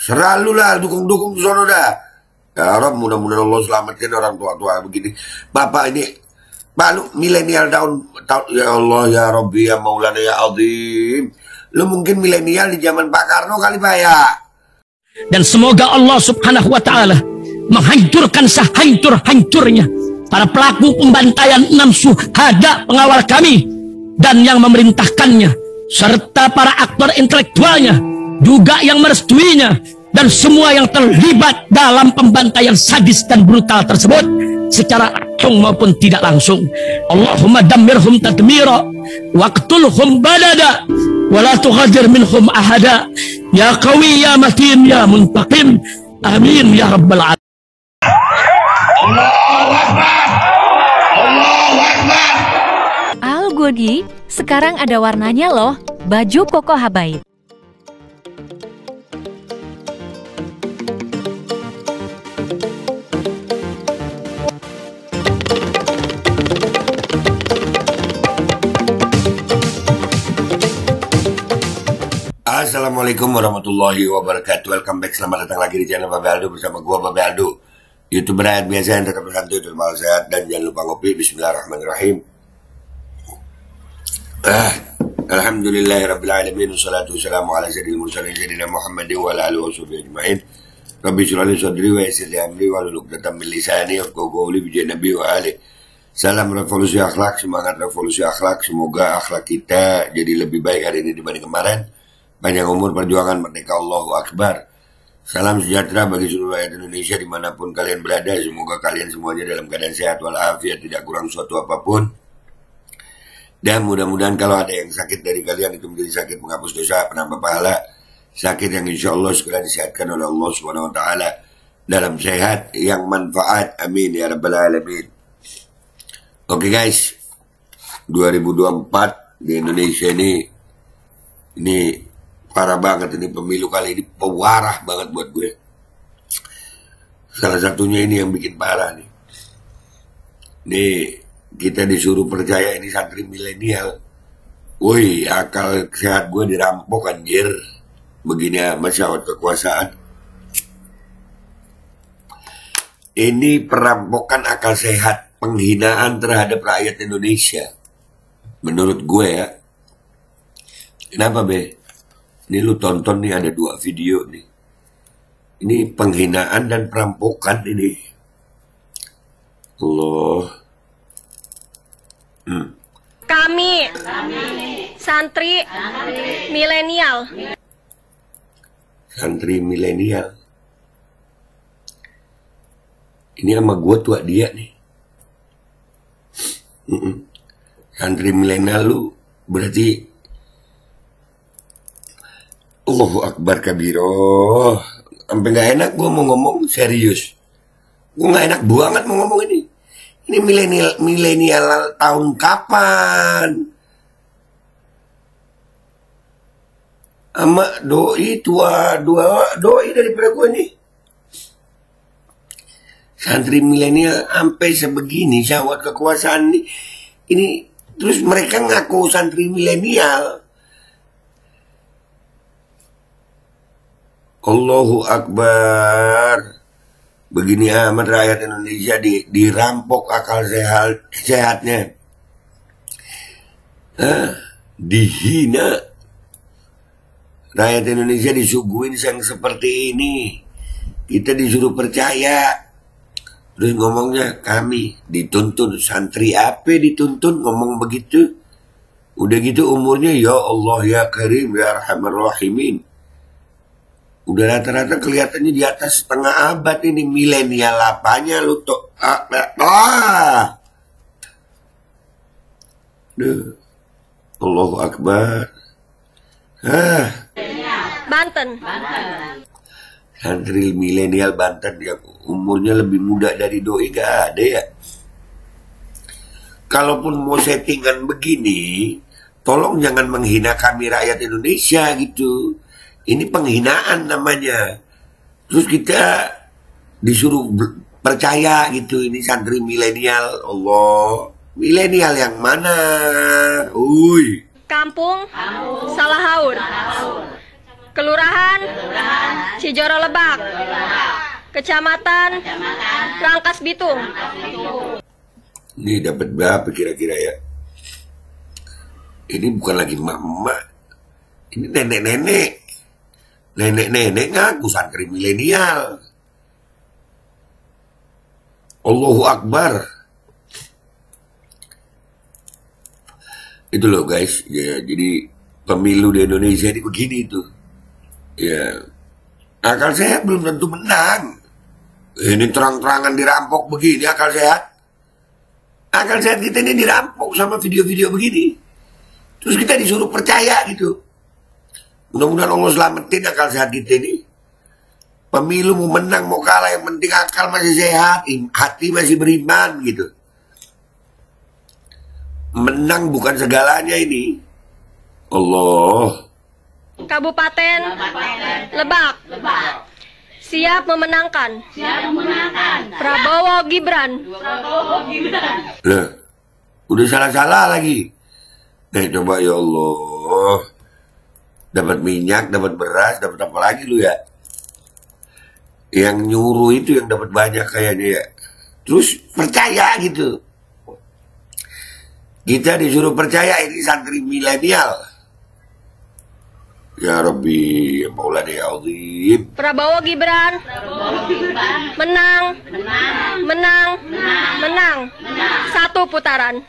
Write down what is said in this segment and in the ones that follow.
Selalu lah dukung-dukung sono dah. Ya Rob, mudah-mudahan Allah selamatkan orang tua-tua begini. Bapak ini, Pak lu milenial tahun, ya Allah ya Rabbi ya Maulana ya Azim. Lu mungkin milenial di zaman Pak Karno kali Pak ya. Dan semoga Allah subhanahu wa ta'ala menghancurkan sehancur-hancurnya para pelaku pembantaian 6 syuhada pengawal kami dan yang memerintahkannya, serta para aktor intelektualnya juga yang merestuinya, dan semua yang terlibat dalam pembantaian sadis dan brutal tersebut secara langsung maupun tidak langsung. Allahumma dammirhum tadmira waqtulhum badada wala tughadir minhum ahada ya qawi ya matin ya muntaqim amin ya rabbal alamin. Allahu Akbar. Allahu Akbar. Al Godi, sekarang ada warnanya loh, baju koko habaib. Assalamualaikum warahmatullahi wabarakatuh. Welcome back, selamat datang lagi di channel Babe Aldo bersama gua Babe Aldo, YouTuber rakyat biasa yang tetap bersantai, termal sehat, dan jangan lupa ngopi. Bismillahirrahmanirrahim. Alhamdulillahirrabbilalamin. Wassalatu wassalamu ala sayyidil mursalin sayyidina Muhammadin wa ala alihi washabihi ajma'in. Rabbi shrah li sadri wa yassir li amri wahlul 'uqdatam min lisani yafqahu qawli bi nabi wa ali. Salam revolusi akhlak, semangat revolusi akhlak. Semoga akhlak kita jadi lebih baik hari ini dibanding kemarin. Panjang umur, perjuangan, merdeka, Allahu Akbar. Salam sejahtera bagi seluruh rakyat Indonesia dimanapun kalian berada. Semoga kalian semuanya dalam keadaan sehat walafiat, tidak kurang suatu apapun. Dan mudah-mudahan kalau ada yang sakit dari kalian itu menjadi sakit penghapus dosa, penambah pahala, sakit yang insya Allah segera disehatkan oleh Allah Subhanahu Wa Taala dalam sehat yang manfaat. Amin ya rabbal alamin. Oke guys, 2024 di Indonesia ini parah banget. Ini pemilu kali ini pewarah banget buat gue. Salah satunya ini yang bikin parah nih. Nih kita disuruh percaya ini santri milenial. Woi, akal sehat gue dirampok anjir. Begini amat syahwat kekuasaan. Ini perampokan akal sehat, penghinaan terhadap rakyat Indonesia. Menurut gue ya. Kenapa be? Ini lu tonton nih, ada 2 video nih. Ini penghinaan dan perampokan ini. Allah. Kami santri milenial. Santri milenial. Ini sama gue tua dia nih. Santri milenial lu berarti Allahu Akbar kabiro. Sampai gak enak gue mau ngomong serius. Gue gak enak banget mau ngomong ini. Ini milenial tahun kapan? Sama doi tua, doi daripada gue nih. Santri milenial sampai sebegini syahwat kekuasaan nih. Ini terus mereka ngaku santri milenial. Allahu Akbar. Begini amat rakyat Indonesia dirampok akal sehatnya. Dihina. Rakyat Indonesia disuguhin yang seperti ini. Kita disuruh percaya. Terus ngomongnya kami dituntun. Santri apa dituntun ngomong begitu? Udah gitu umurnya ya Allah ya Karim ya Arhamar Rahimin. Udah rata-rata kelihatannya di atas setengah abad ini. Milenial apanya lu tuh? Allahu Akbar. Banten. Santri milenial Banten yang umurnya lebih muda dari doi gak ada ya. Kalaupun mau settingan begini, tolong jangan menghina kami rakyat Indonesia gitu. Ini penghinaan namanya. Terus kita disuruh percaya gitu. Ini santri milenial. Allah. Milenial yang mana? Kampung Salahaur. Kelurahan Kijoro Lebak, Kecamatan Rangkas Bitung. Ini dapat berapa kira-kira ya? Ini bukan lagi emak-emak, ini nenek-nenek. Nenek-nenek ngaku santri milenial. Allahu Akbar. Itu loh guys, ya jadi pemilu di Indonesia ini begini tuh. Ya, akal sehat belum tentu menang. Ini terang-terangan dirampok begini akal sehat. Akal sehat kita ini dirampok sama video-video begini. Terus kita disuruh percaya gitu. Mudah-mudahan Allah selamatin akal sehat kita ini. Pemilu mau menang mau kalah, yang penting akal masih sehat, hati masih beriman gitu. Menang bukan segalanya ini. Allah. Kabupaten Lebak. Siap memenangkan. Prabowo Gibran. Loh, udah salah-salah lagi. Coba ya Allah. Dapat minyak, dapat beras, dapat apa lagi lu ya? Yang nyuruh itu yang dapat banyak kayaknya ya. Terus percaya gitu. Kita disuruh percaya ini santri milenial. Ya Rabbi, ya Maulana ya Azim. Prabowo Gibran. Menang. Satu putaran.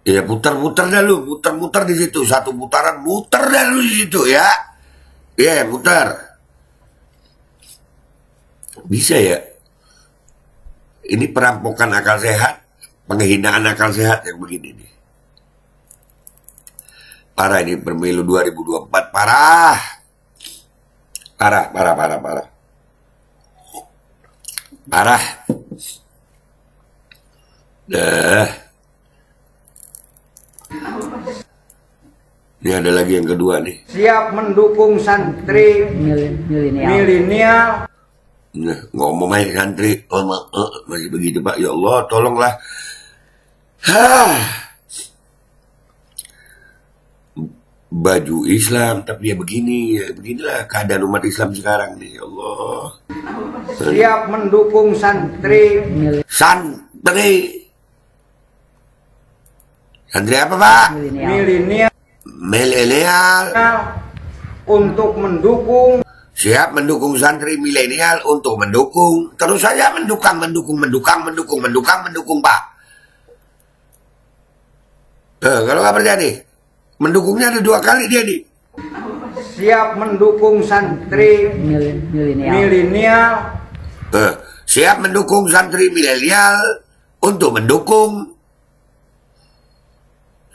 Ya putar-putar dah lu, muter-muter di situ, satu putaran muter dah lu di situ ya. Ya muter. Bisa ya. Ini perampokan akal sehat, penghinaan akal sehat yang begini nih. Parah ini pemilu 2024, parah. Parah. Dah. Ini ada lagi yang kedua nih. Siap mendukung santri milenial. Nah, ngomong aja santri, masih begitu Pak. Ya Allah, tolonglah. Baju Islam, tapi ya begini, ya beginilah keadaan umat Islam sekarang nih. Ya Allah. Siap mendukung santri. Santri apa Pak? Milenial untuk mendukung. Siap mendukung santri milenial untuk mendukung. Terus saja mendukung Pak. Kalau nggak percaya nih, mendukungnya ada 2 kali dia nih. Siap mendukung santri milenial. Siap mendukung santri milenial untuk mendukung.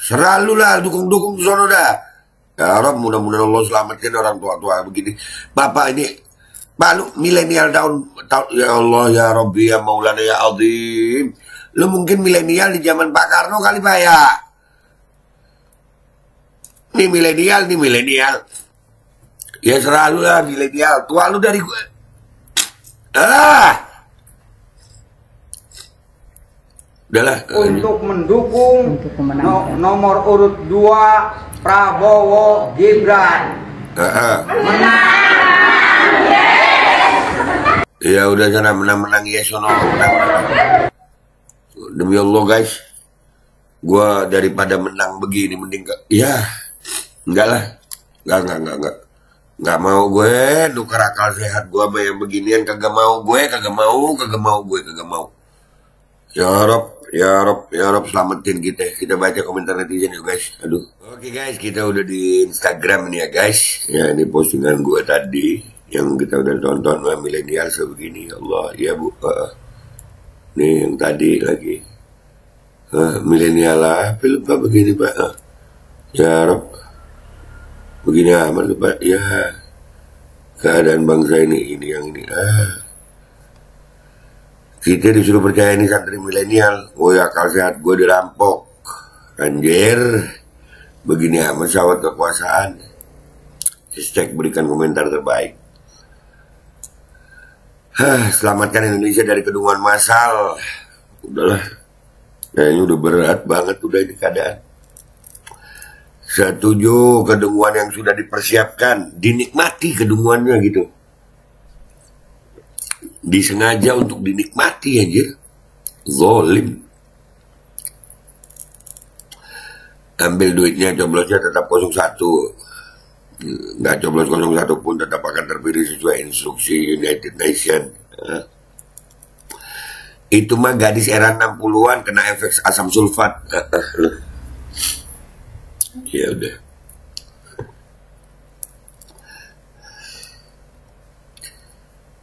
Selalulah dukung sono dah. Ya Rob, mudah-mudahan Allah selamatin orang tua-tua begini. Bapak ini, Pak lu milenial tahun, ya Allah ya Rabbi ya Maulana ya Azim. Lu mungkin milenial di zaman Pak Karno kali Pak ya. Ini milenial. Ya selalulah milenial. Tua lu dari gue. Udahlah. Untuk mendukung nomor urut 2 Prabowo Gibran. Ya udah sana menang yes sono. Demi Allah guys, gua daripada menang begini mending enggak lah, nggak mau gue nuker akal sehat gua sama yang beginian, kagak mau. Ya Rob selamatin kita. Kita baca komentar netizen ya guys. Aduh. Oke guys, kita udah di Instagram nih ya guys. Ya ini postingan gue tadi yang kita udah tonton milenial sebegini. Allah ya Bu. Nih yang tadi lagi. Milenial lah. Lupa begini Pak. Ya Rob. Begini amat Pak. Ya. Keadaan bangsa ini yang ini. Kita disuruh percaya ini santri milenial. Oh ya akal sehat gue dirampok. Anjir. Begini amat sawat kekuasaan. Hashtag berikan komentar terbaik. Selamatkan Indonesia dari kedunguan massal. Udahlah. Kayaknya udah berat banget udah ini keadaan. Setuju, kedunguan yang sudah dipersiapkan, dinikmati kedunguannya gitu. Disengaja untuk dinikmati aja. Zolim. Ambil duitnya, coblosnya tetap 01. Nggak coblos 01 pun tetap akan terpilih sesuai instruksi United Nations. Itu mah gadis era 60-an kena efek asam sulfat. Ya udah.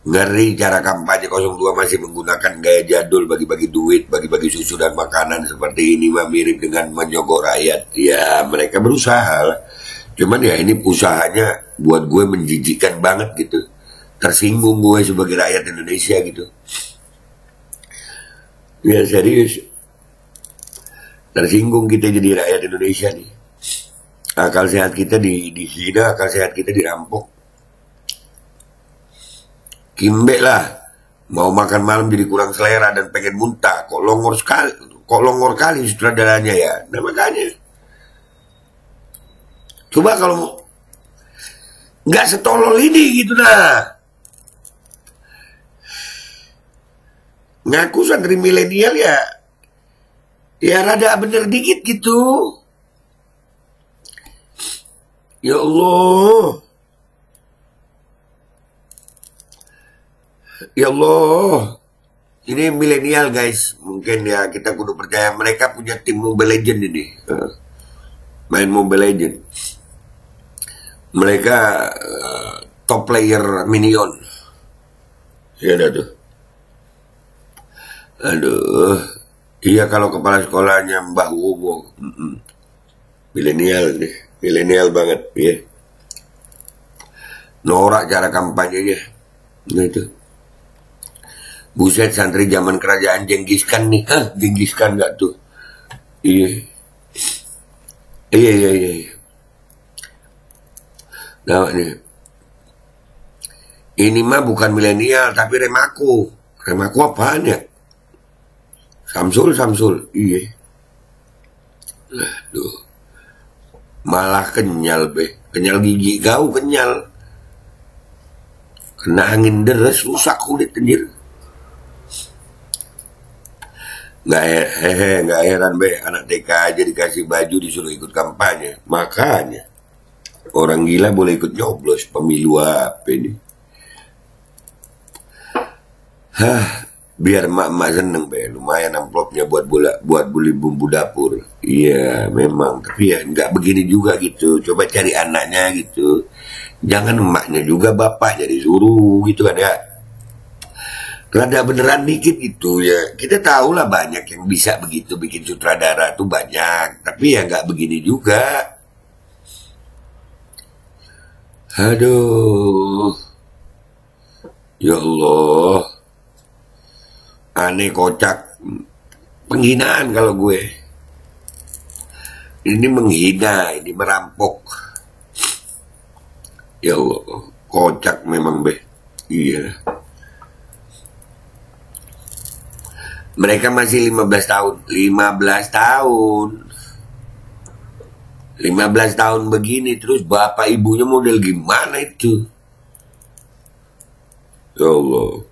Ngeri cara kampanye 02 masih menggunakan gaya jadul bagi-bagi duit, bagi-bagi susu dan makanan seperti ini mah mirip dengan menyogok rakyat. Ya mereka berusaha lah. Cuman ya ini usahanya buat gue menjijikan banget gitu. Tersinggung gue sebagai rakyat Indonesia gitu. Ya serius. Tersinggung kita jadi rakyat Indonesia nih. Akal sehat kita dihina, akal sehat kita dirampok. Kimbe lah, mau makan malam jadi kurang selera dan pengen muntah, kok longor kali sutradaranya ya. Nah makanya, coba kalau nggak setolol ini gitu nah. Ngaku santri milenial ya rada bener dikit gitu. Ya Allah. Ya Allah, ini milenial guys, mungkin ya kita kudu percaya mereka punya tim Mobile Legend ini, main Mobile Legend. Mereka top player minion, ya ada tuh. Aduh, iya kalau kepala sekolahnya Mbah Wowo, milenial nih, milenial banget, ya. Norak cara kampanyenya, nah itu. Buset, santri zaman kerajaan Genghis Khan nih. Hah, Genghis Khan gak tuh? Iya. Nah, nih. Ini mah bukan milenial, tapi remaku. Remaku apaan ya? Samsul. Iya. Aduh. Malah kenyal, be. Kenyal gigi kau, kenyal. Kena angin deres, rusak kulit anjir. Nggak heran be, anak TK aja dikasih baju disuruh ikut kampanye. Makanya orang gila boleh ikut nyoblos, pemilu apa ini? Biar emak-emak seneng be, lumayan amplopnya buat beli bumbu dapur. Iya memang, tapi ya nggak begini juga gitu. Coba cari anaknya gitu, jangan emaknya juga bapaknya disuruh gitu kan ya. Rada beneran dikit gitu ya. Kita tahu lah banyak yang bisa begitu bikin sutradara tuh banyak, tapi ya nggak begini juga. Aduh, ya Allah, aneh kocak, penghinaan kalau gue. Ini menghina, ini merampok. Ya Allah, kocak memang be. Iya. Mereka masih 15 tahun. 15 tahun begini. Terus bapak ibunya model gimana itu? Ya Allah.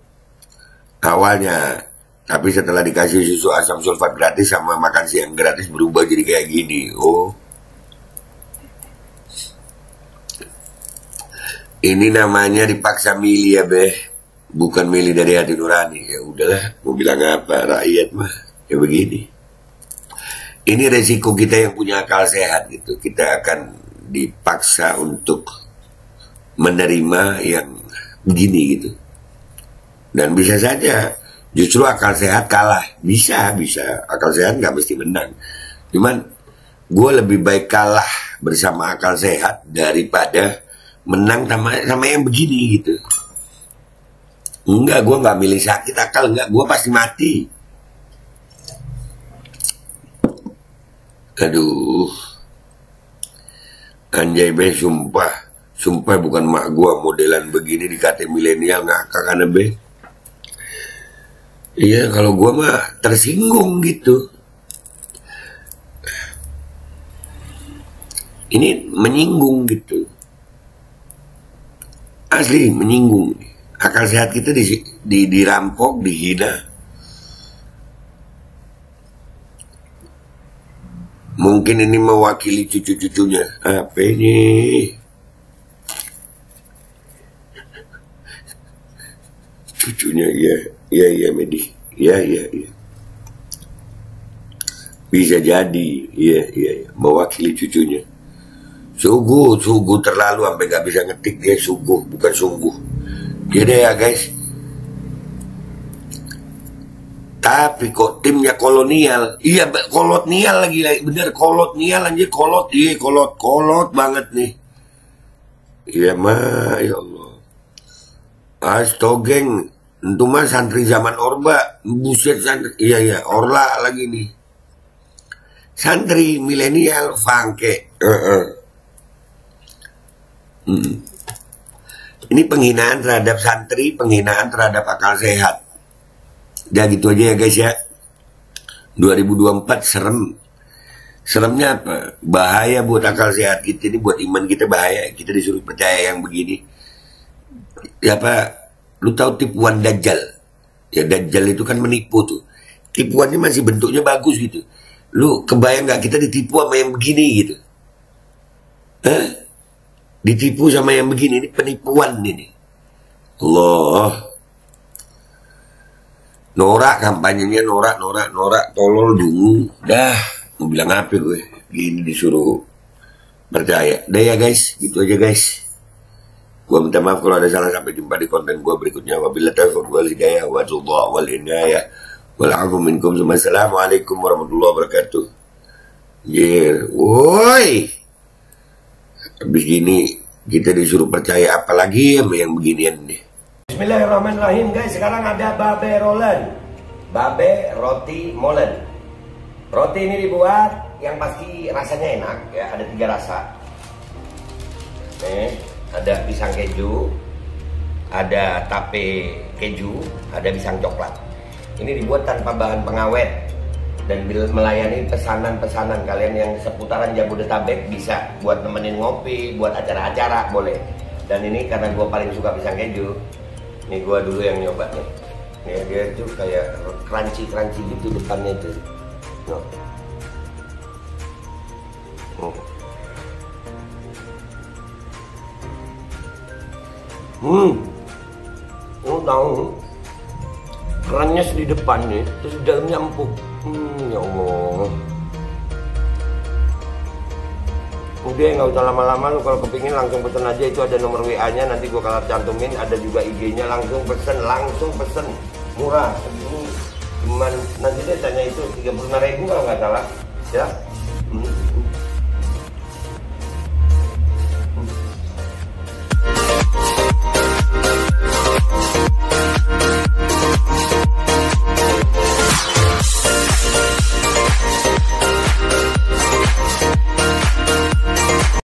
Awalnya. Tapi setelah dikasih susu asam sulfat gratis sama makan siang gratis berubah jadi kayak gini. Oh. Ini namanya dipaksa milih ya be. Bukan milih dari hati nurani. Ya udahlah, mau bilang apa, rakyat mah ya begini. Ini resiko kita yang punya akal sehat gitu. Kita akan dipaksa untuk menerima yang begini gitu. Dan bisa saja justru akal sehat kalah. Bisa akal sehat nggak mesti menang. Cuman gue lebih baik kalah bersama akal sehat daripada menang sama yang begini gitu. Enggak, gue nggak milih sakit akal, enggak, gue pasti mati. Aduh, anjay be, sumpah bukan mak gue modelan begini dikata milenial ngakak kan be. Iya, kalau gue mah tersinggung gitu. Ini menyinggung gitu. Asli menyinggung. Akal sehat kita dirampok, dihina. Mungkin ini mewakili cucu-cucunya. Apa ini? Cucunya, ya Medi. Ya. Bisa jadi, ya. Mewakili cucunya. Sungguh terlalu sampai gak bisa ngetik dia sungguh, bukan sungguh. Gede ya guys. Tapi kok timnya kolonial. Iya, kolonial lagi. Bener, kolonial aja. Kolot banget nih. Iya mah, ya Allah. Astogeng. Itu mah santri zaman Orba. Buset santri. Iya, Orla lagi nih. Santri milenial fangke. Ini penghinaan terhadap santri, penghinaan terhadap akal sehat. Ya gitu aja ya guys ya. 2024 serem. Seremnya apa? Bahaya buat akal sehat kita, ini buat iman kita bahaya. Kita disuruh percaya yang begini. Ya apa? Lu tahu tipuan Dajjal? Ya Dajjal itu kan menipu tuh. Tipuannya masih bentuknya bagus gitu. Lu kebayang gak kita ditipu sama yang begini gitu? Ditipu sama yang begini, ini penipuan ini. Allah. Norak kampanyenya, norak, tolol dungu. Dah, mau bilang apa gue? Gini disuruh percaya. Dah ya guys, gitu aja guys. Gua minta maaf kalau ada salah, sampai jumpa di konten gua berikutnya. Wabillahi taufiq wal hidayah wa taufiq wal inayah. Wal minkum. Assalamualaikum warahmatullahi wabarakatuh. Woi. Habis gini kita disuruh percaya apa lagi sama yang beginian nih. Bismillahirrahmanirrahim guys, sekarang ada babe rolen, babe roti molen. Roti ini dibuat yang pasti rasanya enak ya, ada 3 rasa. Nih, ada pisang keju, ada tape keju, ada pisang coklat. Ini dibuat tanpa bahan pengawet dan melayani pesanan-pesanan kalian yang seputaran Jabodetabek, bisa buat nemenin ngopi, buat acara-acara boleh. Dan ini karena gue paling suka pisang keju. Nih gua dulu yang nyoba nih. Nih dia tuh kayak crunchy gitu depannya tuh. Tahu kerannya di depan nih, terus di dalamnya empuk. Ya Allah. Udah nggak usah lama-lama, lu kalau kepingin langsung pesen aja, itu ada nomor WA-nya, nanti gua kalau cantumin, ada juga IG-nya, langsung pesen, murah, cuman nanti dia tanya itu 35.000 kalau nggak salah, ya.